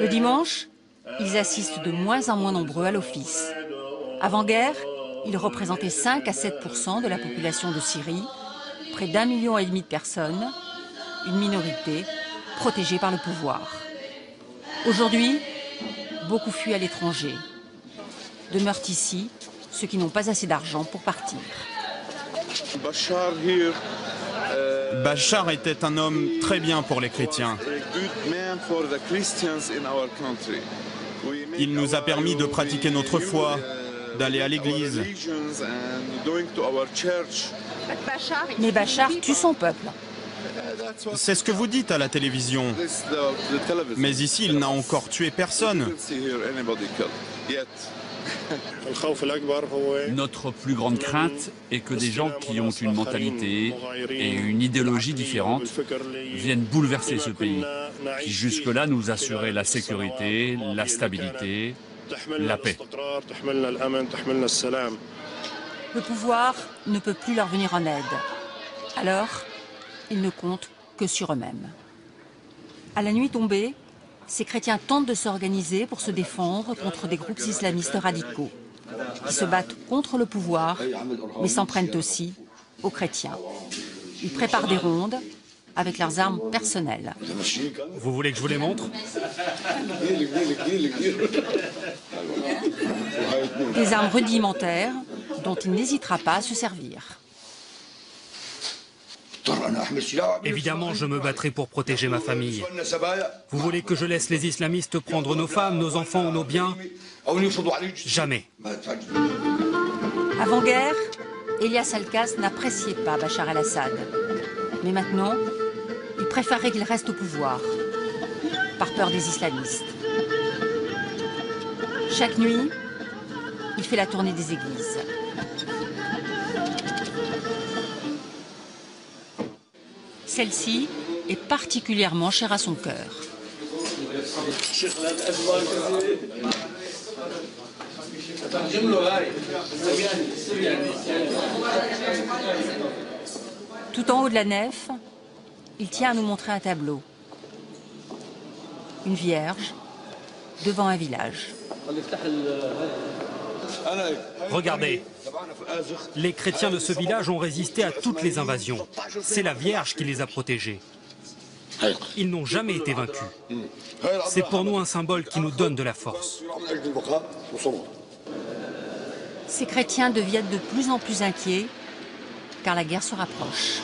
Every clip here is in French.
Le dimanche, ils assistent de moins en moins nombreux à l'office. Avant-guerre, ils représentaient 5 à 7% de la population de Syrie, près d'1,5 million de personnes, une minorité protégée par le pouvoir. Aujourd'hui, beaucoup fuient à l'étranger. Demeurent ici ceux qui n'ont pas assez d'argent pour partir. Bachar était un homme très bien pour les chrétiens. Il nous a permis de pratiquer notre foi, d'aller à l'église. Mais Bachar tue son peuple. C'est ce que vous dites à la télévision. Mais ici, il n'a encore tué personne. Notre plus grande crainte est que des gens qui ont une mentalité et une idéologie différentes viennent bouleverser ce pays, qui jusque-là nous assurait la sécurité, la stabilité, la paix. Le pouvoir ne peut plus leur venir en aide. Alors, ils ne comptent que sur eux-mêmes. À la nuit tombée, ces chrétiens tentent de s'organiser pour se défendre contre des groupes islamistes radicaux, qui se battent contre le pouvoir, mais s'en prennent aussi aux chrétiens. Ils préparent des rondes avec leurs armes personnelles. Vous voulez que je vous les montre? Des armes rudimentaires dont il n'hésitera pas à se servir. Évidemment, je me battrai pour protéger ma famille. Vous voulez que je laisse les islamistes prendre nos femmes, nos enfants ou nos biens? Jamais. Avant-guerre, Elias Alkas n'appréciait pas Bachar el-Assad. Mais maintenant, il préférerait qu'il reste au pouvoir, par peur des islamistes. Chaque nuit, il fait la tournée des églises. Celle-ci est particulièrement chère à son cœur. Tout en haut de la nef, il tient à nous montrer un tableau. Une vierge devant un village. Regardez, les chrétiens de ce village ont résisté à toutes les invasions. C'est la Vierge qui les a protégés. Ils n'ont jamais été vaincus. C'est pour nous un symbole qui nous donne de la force. Ces chrétiens deviennent de plus en plus inquiets car la guerre se rapproche.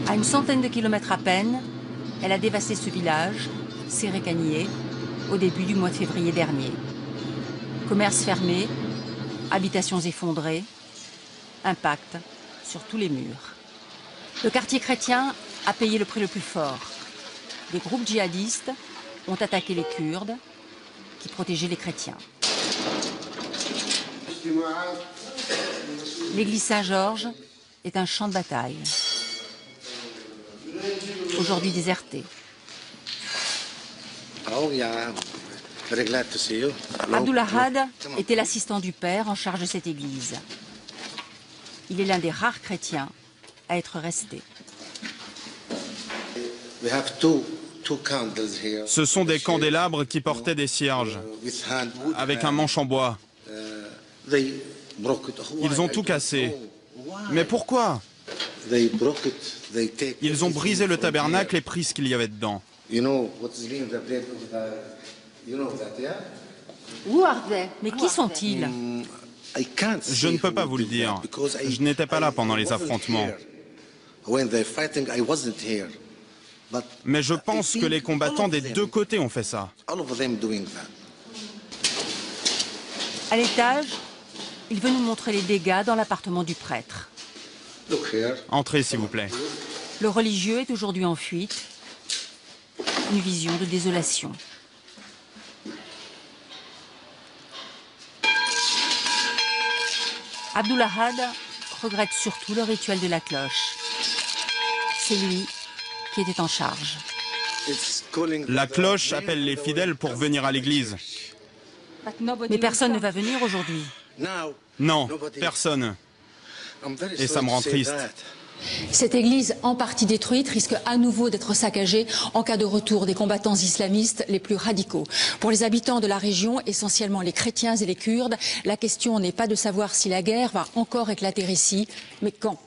À une centaine de kilomètres à peine, elle a dévasté ce village, Sérékanié, au début du mois de février dernier. Commerces fermés, habitations effondrées, impact sur tous les murs. Le quartier chrétien a payé le prix le plus fort. Des groupes djihadistes ont attaqué les Kurdes qui protégeaient les chrétiens. L'église Saint-Georges est un champ de bataille. Aujourd'hui déserté. Abdulahad était l'assistant du père en charge de cette église. Il est l'un des rares chrétiens à être resté. Ce sont des candélabres qui portaient des cierges, avec un manche en bois. Ils ont tout cassé. Mais pourquoi? Ils ont brisé le tabernacle et pris ce qu'il y avait dedans. Mais qui sont-ils? Je ne peux pas vous le dire. Je n'étais pas là pendant les affrontements. Mais je pense que les combattants des deux côtés ont fait ça. À l'étage, il veut nous montrer les dégâts dans l'appartement du prêtre. Entrez, s'il vous plaît. Le religieux est aujourd'hui en fuite. Une vision de désolation. Abdulahad regrette surtout le rituel de la cloche. C'est lui qui était en charge. La cloche appelle les fidèles pour venir à l'église. Mais personne ne va venir aujourd'hui. Non, personne. Et ça me rend triste. Cette église, en partie détruite, risque à nouveau d'être saccagée en cas de retour des combattants islamistes les plus radicaux. Pour les habitants de la région, essentiellement les chrétiens et les Kurdes, la question n'est pas de savoir si la guerre va encore éclater ici, mais quand.